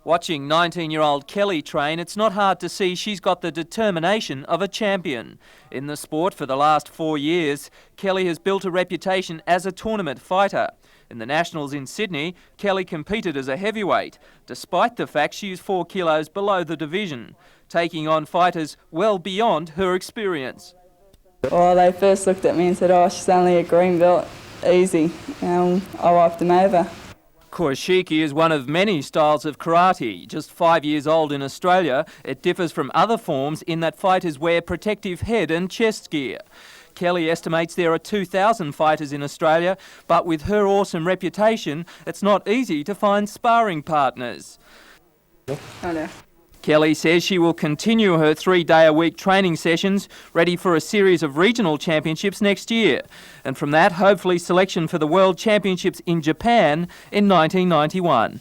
Watching 19-year-old Kelly train, it's not hard to see she's got the determination of a champion. In the sport for the last 4 years, Kelly has built a reputation as a tournament fighter. In the Nationals in Sydney, Kelly competed as a heavyweight, despite the fact she is 4 kilos below the division, taking on fighters well beyond her experience. Well, they first looked at me and said, "Oh, she's only a green belt, easy." I wiped them over. Koshiki is one of many styles of karate. Just 5 years old in Australia, it differs from other forms in that fighters wear protective head and chest gear. Kelly estimates there are 2,000 fighters in Australia, but with her awesome reputation, it's not easy to find sparring partners. Hello. Kelly says she will continue her 3-day-a-week training sessions, ready for a series of regional championships next year. And from that, hopefully selection for the World Championships in Japan in 1991.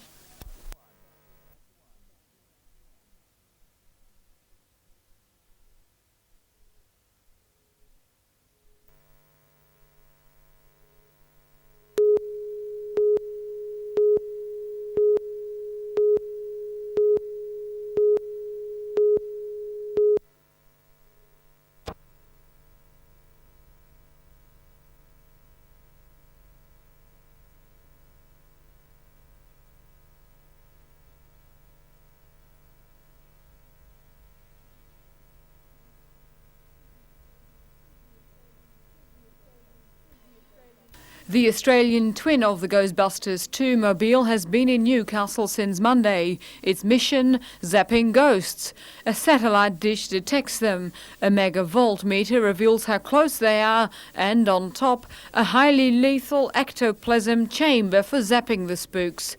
The Australian twin of the Ghostbusters 2 mobile has been in Newcastle since Monday. Its mission, zapping ghosts. A satellite dish detects them. A mega voltmeter reveals how close they are, and on top, a highly lethal ectoplasm chamber for zapping the spooks.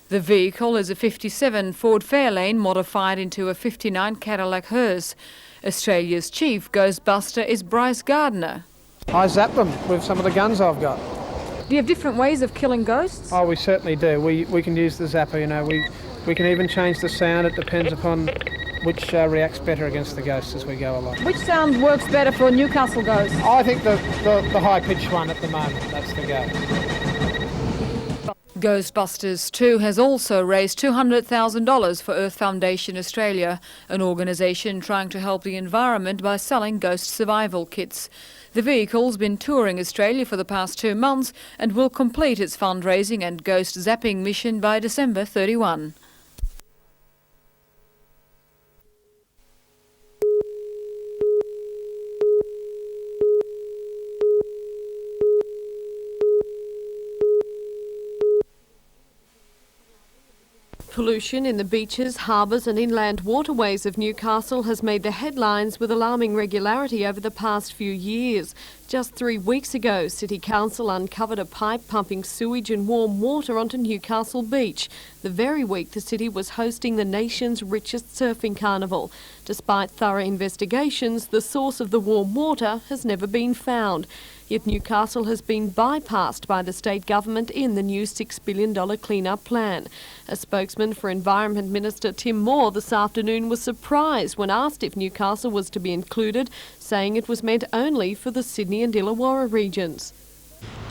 The vehicle is a 57 Ford Fairlane modified into a 59 Cadillac hearse. Australia's chief Ghostbuster is Bryce Gardner. I zap them with some of the guns I've got. Do you have different ways of killing ghosts? Oh, we certainly do. We can use the zapper, you know. We can even change the sound. It depends upon which reacts better against the ghosts as we go along. Which sound works better for Newcastle ghosts? I think the high-pitched one at the moment, that's the go. Ghostbusters 2 has also raised $200,000 for Earth Foundation Australia, an organisation trying to help the environment by selling ghost survival kits. The vehicle's been touring Australia for the past 2 months and will complete its fundraising and ghost zapping mission by December 31. Pollution in the beaches, harbours and inland waterways of Newcastle has made the headlines with alarming regularity over the past few years. Just 3 weeks ago, City Council uncovered a pipe pumping sewage and warm water onto Newcastle Beach, the very week the city was hosting the nation's richest surfing carnival. Despite thorough investigations, the source of the warm water has never been found. Yet Newcastle has been bypassed by the state government in the new $6 billion clean-up plan. A spokesman for Environment Minister Tim Moore this afternoon was surprised when asked if Newcastle was to be included, saying it was meant only for the Sydney and Illawarra regions.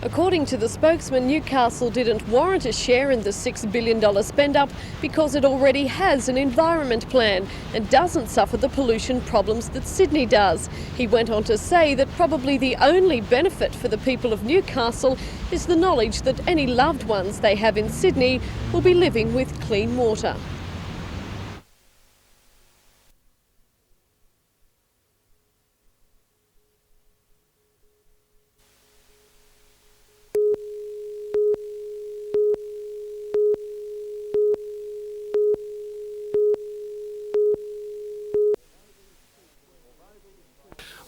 According to the spokesman, Newcastle didn't warrant a share in the $6 billion spend-up because it already has an environment plan and doesn't suffer the pollution problems that Sydney does. He went on to say that probably the only benefit for the people of Newcastle is the knowledge that any loved ones they have in Sydney will be living with clean water.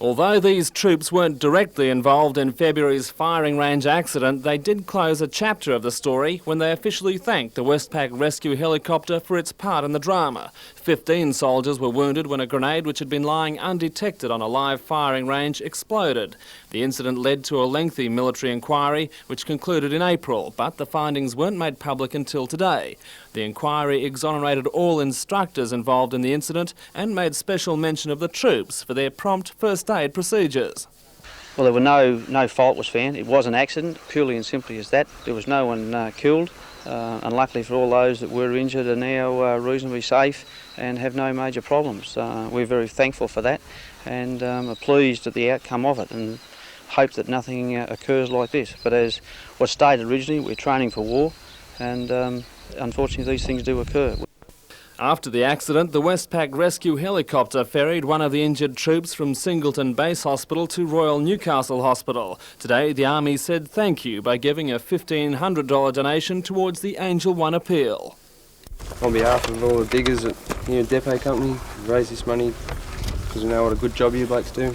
Although these troops weren't directly involved in February's firing range accident, they did close a chapter of the story when they officially thanked the Westpac rescue helicopter for its part in the drama. 15 soldiers were wounded when a grenade which had been lying undetected on a live firing range exploded. The incident led to a lengthy military inquiry which concluded in April, but the findings weren't made public until today. The inquiry exonerated all instructors involved in the incident and made special mention of the troops for their prompt first aid procedures. Well, there were no fault was found. It was an accident, purely and simply as that. There was no one killed. and luckily for all those that were injured are now reasonably safe and have no major problems. We're very thankful for that and are pleased at the outcome of it and hope that nothing occurs like this. But as was stated originally, we're training for war, and unfortunately these things do occur. After the accident, the Westpac rescue helicopter ferried one of the injured troops from Singleton Base Hospital to Royal Newcastle Hospital. Today, the Army said thank you by giving a $1,500 donation towards the Angel One appeal. On behalf of all the diggers at New Depot Company, raise this money because we know what a good job you blokes do.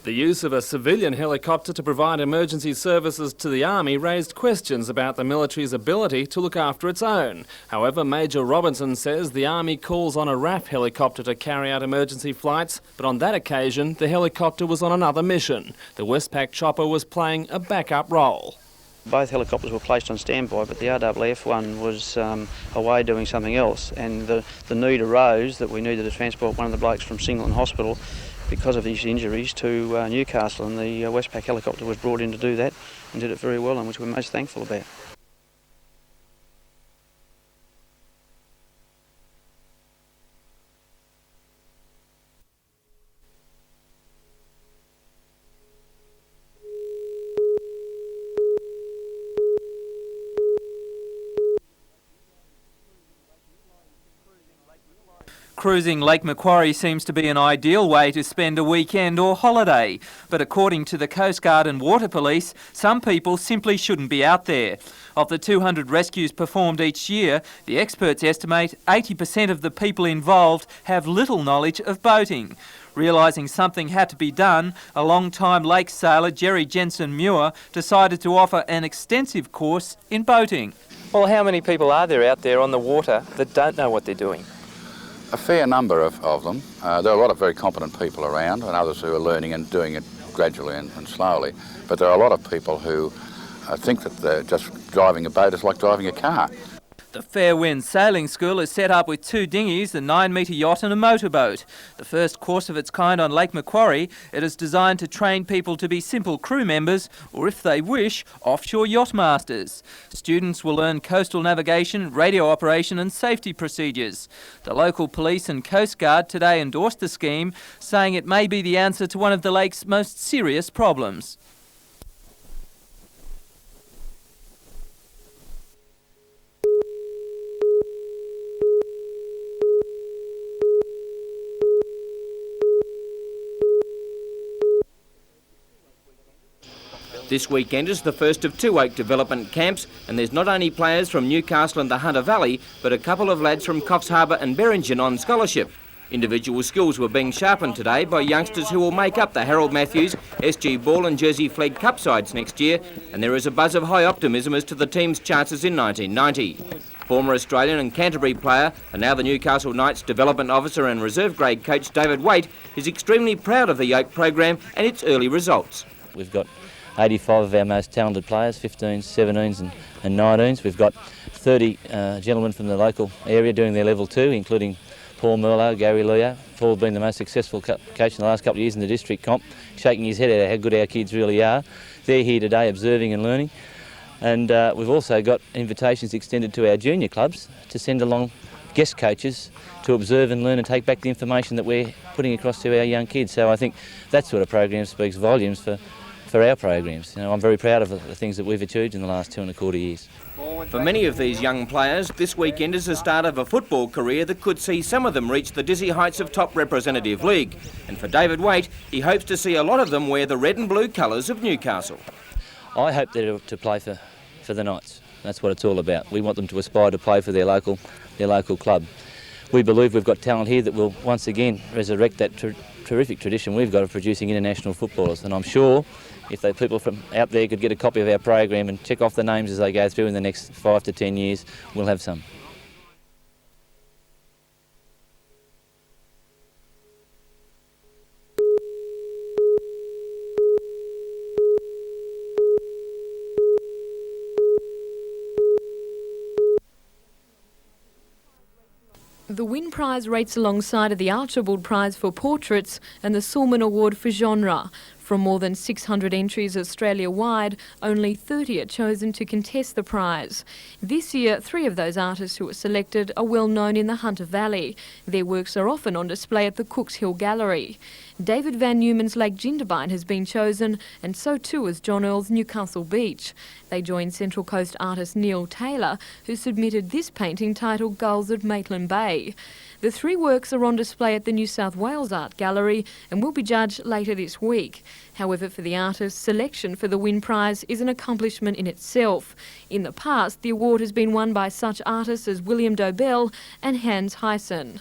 The use of a civilian helicopter to provide emergency services to the Army raised questions about the military's ability to look after its own. However, Major Robinson says the Army calls on a RAF helicopter to carry out emergency flights, but on that occasion the helicopter was on another mission. The Westpac chopper was playing a backup role. Both helicopters were placed on standby, but the RAAF one was away doing something else, and the need arose that we needed to transport one of the blokes from Singleton Hospital because of his injuries to Newcastle, and the Westpac helicopter was brought in to do that and did it very well, and which we're most thankful about. Cruising Lake Macquarie seems to be an ideal way to spend a weekend or holiday, but according to the Coast Guard and Water Police, some people simply shouldn't be out there. Of the 200 rescues performed each year, the experts estimate 80% of the people involved have little knowledge of boating. Realising something had to be done, a long-time lake sailor, Jerry Jensen-Muir, decided to offer an extensive course in boating. Well, how many people are there out there on the water that don't know what they're doing? A fair number of them. There are a lot of very competent people around and others who are learning and doing it gradually and slowly. But there are a lot of people who think that they're just driving a boat is like driving a car. The Fair Wind Sailing School is set up with 2 dinghies, a 9-metre yacht and a motorboat. The first course of its kind on Lake Macquarie, it is designed to train people to be simple crew members or, if they wish, offshore yacht masters. Students will learn coastal navigation, radio operation and safety procedures. The local police and Coast Guard today endorsed the scheme, saying it may be the answer to one of the lake's most serious problems. This weekend is the first of 2 Oak development camps, and there's not only players from Newcastle and the Hunter Valley, but a couple of lads from Coffs Harbour and Berringen on scholarship. Individual skills were being sharpened today by youngsters who will make up the Harold Matthews, SG Ball and Jersey Flegg Cup sides next year, and there is a buzz of high optimism as to the team's chances in 1990. Former Australian and Canterbury player, and now the Newcastle Knights development officer and reserve grade coach David Waite is extremely proud of the Oak program and its early results. We've got 85 of our most talented players, 15s, 17s and 19s. We've got 30 gentlemen from the local area doing their level 2, including Paul Merlo, Gary Leo. Paul been the most successful coach in the last couple of years in the district comp, shaking his head at how good our kids really are. They're here today observing and learning. And we've also got invitations extended to our junior clubs to send along guest coaches to observe and learn and take back the information that we're putting across to our young kids. So I think that sort of program speaks volumes for our programs. You know, I'm very proud of the things that we've achieved in the last 2.25 years. For many of these young players, this weekend is the start of a football career that could see some of them reach the dizzy heights of top representative league. And for David Waite, he hopes to see a lot of them wear the red and blue colours of Newcastle. I hope they're to play for the Knights. That's what it's all about. We want them to aspire to play for their local club. We believe we've got talent here that will once again resurrect that terrific tradition we've got of producing international footballers, and I'm sure if people from out there could get a copy of our program and check off the names as they go through in the next 5 to 10 years, we'll have some. The Wynne Prize rates alongside of the Archibald Prize for Portraits and the Sulman Award for Genre. From more than 600 entries Australia-wide, only 30 are chosen to contest the prize. This year, 3 of those artists who were selected are well known in the Hunter Valley. Their works are often on display at the Cooks Hill Gallery. David Van Newman's Lake Jindabyne has been chosen, and so too has John Earl's Newcastle Beach. They join Central Coast artist Neil Taylor, who submitted this painting titled Gulls at Maitland Bay. The 3 works are on display at the New South Wales Art Gallery and will be judged later this week. However, for the artists, selection for the Wynne Prize is an accomplishment in itself. In the past, the award has been won by such artists as William Dobell and Hans Hyson.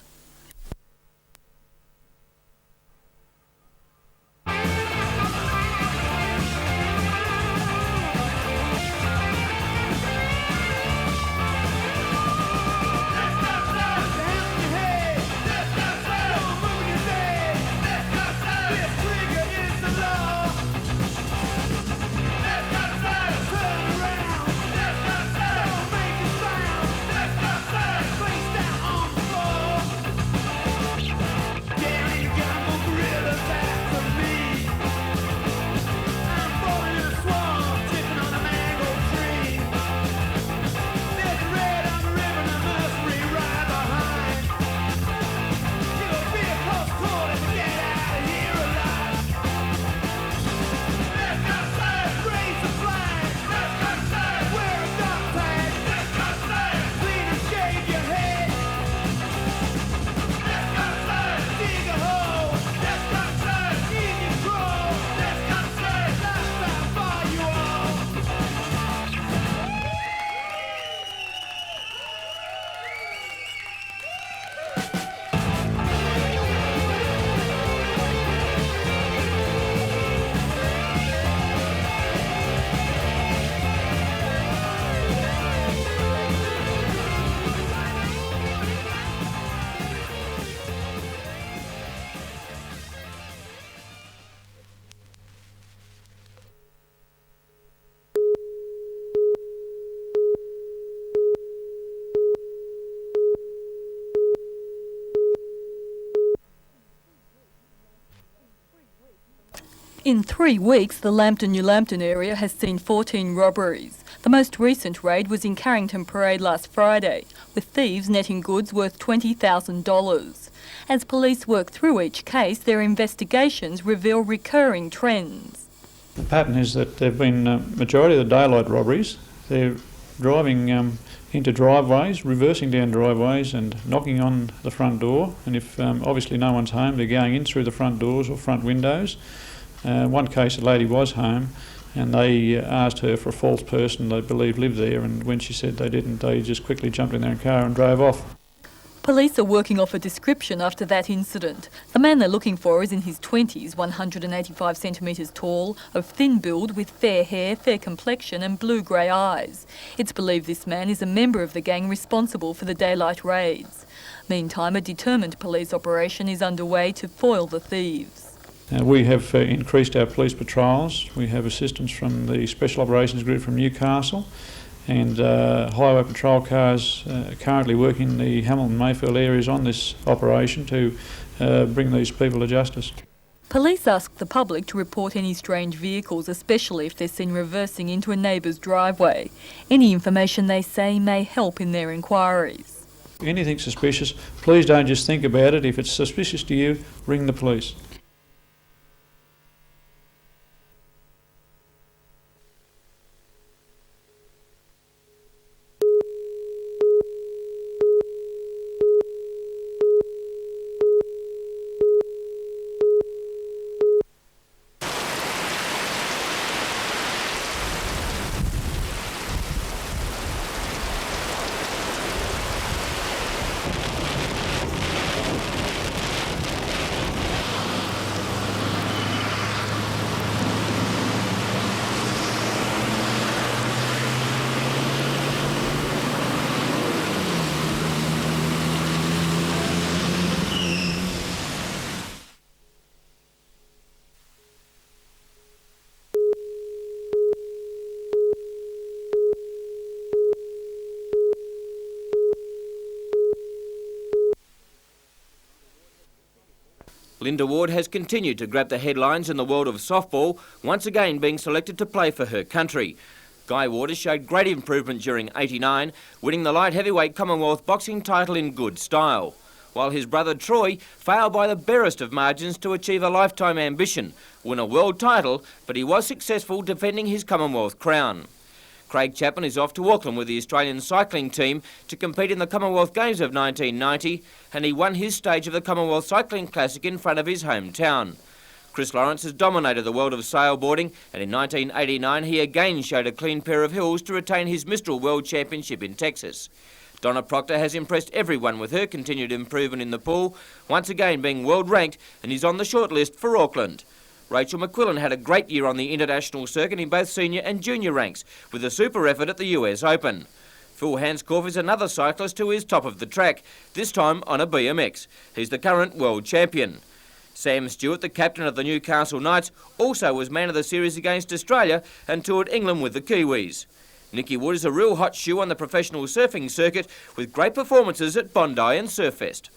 In 3 weeks, the Lambton-New Lambton area has seen 14 robberies. The most recent raid was in Carrington Parade last Friday, with thieves netting goods worth $20,000. As police work through each case, their investigations reveal recurring trends. The pattern is that there have been majority of the daylight robberies. They're driving into driveways, reversing down driveways and knocking on the front door, and if obviously no one's home, they're going in through the front doors or front windows. One case, a lady was home and they asked her for a false person they believed lived there, and when she said they didn't, they just quickly jumped in their car and drove off. Police are working off a description after that incident. The man they're looking for is in his 20s, 185 centimetres tall, of thin build with fair hair, fair complexion and blue-grey eyes. It's believed this man is a member of the gang responsible for the daylight raids. Meantime, a determined police operation is underway to foil the thieves. We have increased our police patrols. We have assistance from the Special Operations Group from Newcastle, and highway patrol cars currently working in the Hamilton-Mayfield areas on this operation to bring these people to justice. Police ask the public to report any strange vehicles, especially if they're seen reversing into a neighbour's driveway. Any information they say may help in their inquiries. Anything suspicious, please don't just think about it. If it's suspicious to you, ring the police. Linda Ward has continued to grab the headlines in the world of softball, once again being selected to play for her country. Guy Waters showed great improvement during '89, winning the light heavyweight Commonwealth boxing title in good style, while his brother Troy failed by the barest of margins to achieve a lifetime ambition, win a world title, but he was successful defending his Commonwealth crown. Craig Chapman is off to Auckland with the Australian cycling team to compete in the Commonwealth Games of 1990, and he won his stage of the Commonwealth Cycling Classic in front of his hometown. Chris Lawrence has dominated the world of sailboarding, and in 1989 he again showed a clean pair of hills to retain his Mistral World Championship in Texas. Donna Proctor has impressed everyone with her continued improvement in the pool, once again being world ranked, and is on the shortlist for Auckland. Rachel McQuillan had a great year on the international circuit in both senior and junior ranks, with a super effort at the US Open. Phil Hanscorf is another cyclist who is top of the track, this time on a BMX. He's the current world champion. Sam Stewart, the captain of the Newcastle Knights, also was man of the series against Australia and toured England with the Kiwis. Nicky Wood is a real hot shoe on the professional surfing circuit, with great performances at Bondi and Surfest.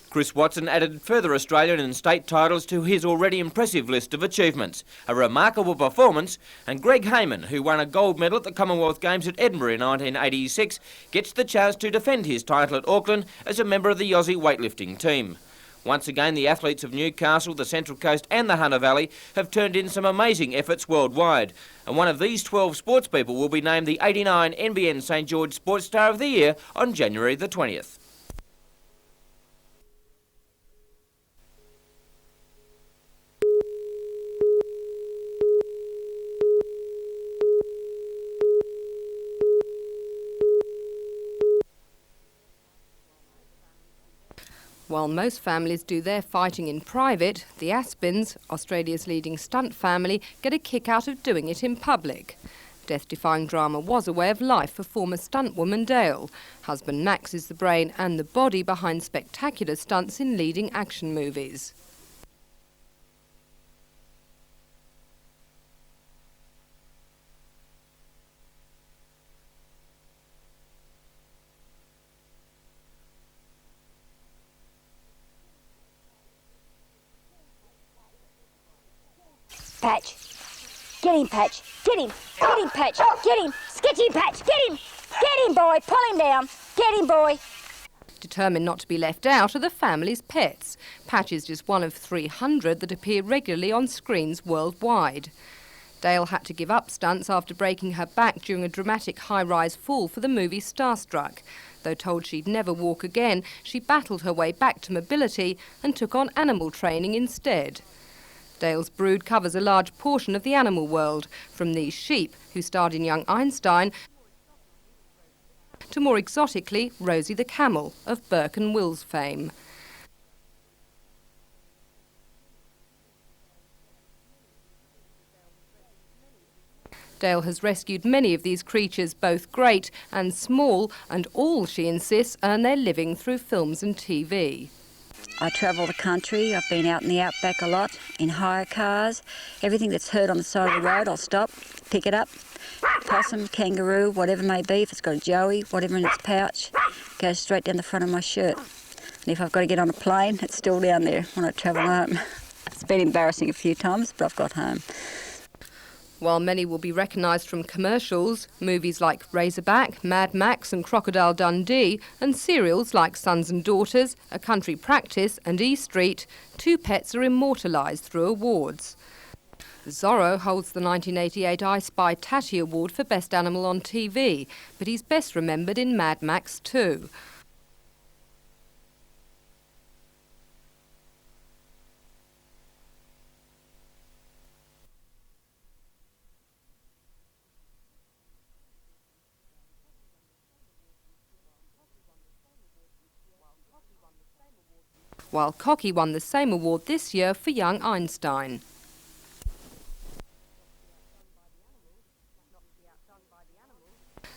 Chris Watson added further Australian and state titles to his already impressive list of achievements. A remarkable performance, and Greg Hayman, who won a gold medal at the Commonwealth Games at Edinburgh in 1986, gets the chance to defend his title at Auckland as a member of the Aussie weightlifting team. Once again, the athletes of Newcastle, the Central Coast and the Hunter Valley have turned in some amazing efforts worldwide, and one of these 12 sportspeople will be named the '89 NBN St George Sports Star of the Year on January the 20th. While most families do their fighting in private, the Aspins, Australia's leading stunt family, get a kick out of doing it in public. Death-defying drama was a way of life for former stunt woman Dale. Husband Max is the brain and the body behind spectacular stunts in leading action movies. Patch. Get him, Patch. Get him. Get him, Patch. Get him. Sketchy, Patch. Get him. Get him, boy. Pull him down. Get him, boy. Determined not to be left out are the family's pets. Patch is just one of 300 that appear regularly on screens worldwide. Dale had to give up stunts after breaking her back during a dramatic high-rise fall for the movie Starstruck. Though told she'd never walk again, she battled her way back to mobility and took on animal training instead. Dale's brood covers a large portion of the animal world, from these sheep, who starred in Young Einstein, to more exotically, Rosie the camel, of Burke and Wills fame. Dale has rescued many of these creatures, both great and small, and all, she insists, earn their living through films and TV. I travel the country. I've been out in the outback a lot, in hire cars. Everything that's heard on the side of the road, I'll stop, pick it up. Possum, kangaroo, whatever it may be. If it's got a joey, whatever in its pouch, goes straight down the front of my shirt. And if I've got to get on a plane, it's still down there when I travel home. It's been embarrassing a few times, but I've got home. While many will be recognised from commercials, movies like Razorback, Mad Max and Crocodile Dundee, and serials like Sons and Daughters, A Country Practice and E Street, two pets are immortalised through awards. Zorro holds the 1988 I Spy Tatty Award for Best Animal on TV, but he's best remembered in Mad Max 2. While Cocky won the same award this year for Young Einstein.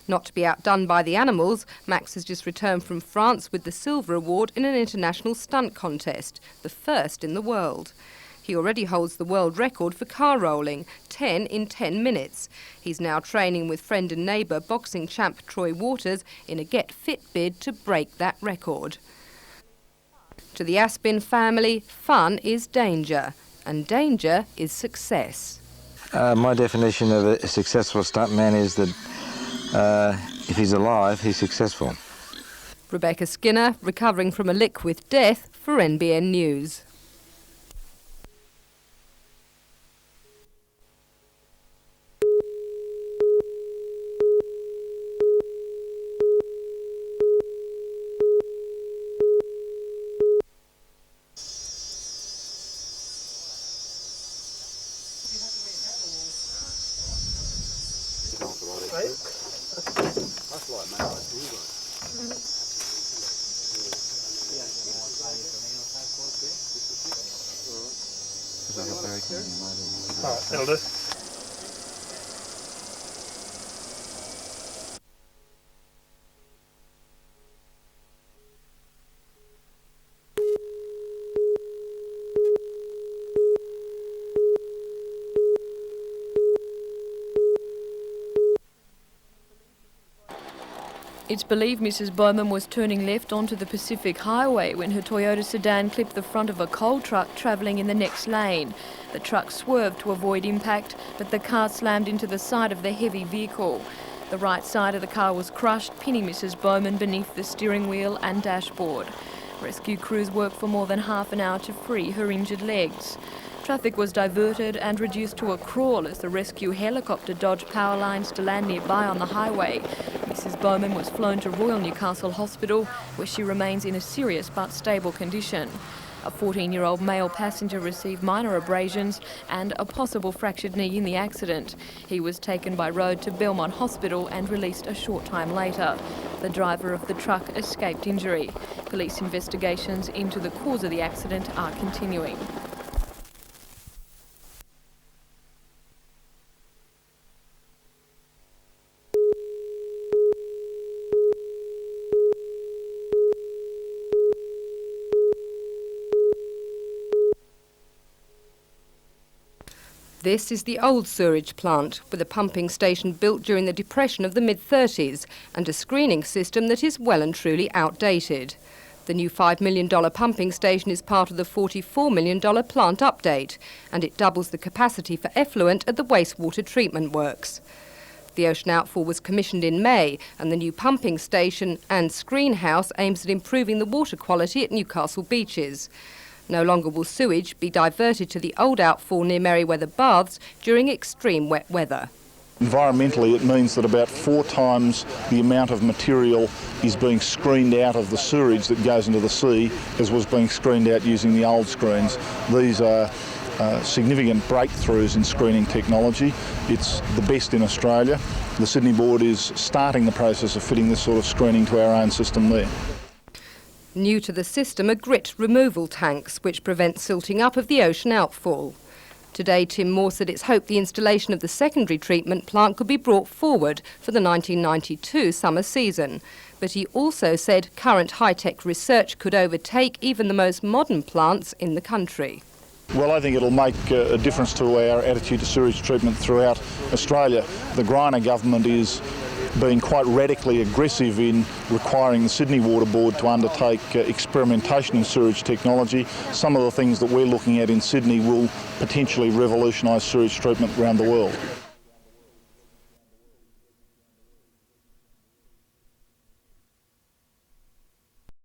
Not to be outdone by the animals, Max has just returned from France with the Silver Award in an international stunt contest, the first in the world. He already holds the world record for car rolling, 10 in 10 minutes. He's now training with friend and neighbour boxing champ Troy Waters in a get fit bid to break that record. To the Aspin family, fun is danger, and danger is success. My definition of a successful stuntman is that if he's alive, he's successful. Rebecca Skinner, recovering from a lick with death for NBN News. That'll do. It's believed Mrs. Bowman was turning left onto the Pacific Highway when her Toyota sedan clipped the front of a coal truck travelling in the next lane. The truck swerved to avoid impact, but the car slammed into the side of the heavy vehicle. The right side of the car was crushed, pinning Mrs. Bowman beneath the steering wheel and dashboard. Rescue crews worked for more than half an hour to free her injured legs. Traffic was diverted and reduced to a crawl as the rescue helicopter dodged power lines to land nearby on the highway. Mrs. Bowman was flown to Royal Newcastle Hospital, where she remains in a serious but stable condition. A 14-year-old male passenger received minor abrasions and a possible fractured knee in the accident. He was taken by road to Belmont Hospital and released a short time later. The driver of the truck escaped injury. Police investigations into the cause of the accident are continuing. This is the old sewerage plant, with a pumping station built during the Depression of the mid-30s and a screening system that is well and truly outdated. The new $5 million pumping station is part of the $44 million plant update, and it doubles the capacity for effluent at the wastewater treatment works. The ocean outfall was commissioned in May, and the new pumping station and screen house aims at improving the water quality at Newcastle beaches. No longer will sewage be diverted to the old outfall near Merriweather Baths during extreme wet weather. Environmentally, it means that about 4 times the amount of material is being screened out of the sewerage that goes into the sea as was being screened out using the old screens. These are significant breakthroughs in screening technology. It's the best in Australia. The Sydney Board is starting the process of fitting this sort of screening to our own system there. New to the system are grit removal tanks, which prevent silting up of the ocean outfall. Today, Tim Moore said it's hoped the installation of the secondary treatment plant could be brought forward for the 1992 summer season. But he also said current high-tech research could overtake even the most modern plants in the country. Well, I think it'll make a difference to our attitude to sewage treatment throughout Australia. The Greiner government is being quite radically aggressive in requiring the Sydney Water Board to undertake experimentation in sewage technology. Some of the things that we're looking at in Sydney will potentially revolutionise sewage treatment around the world.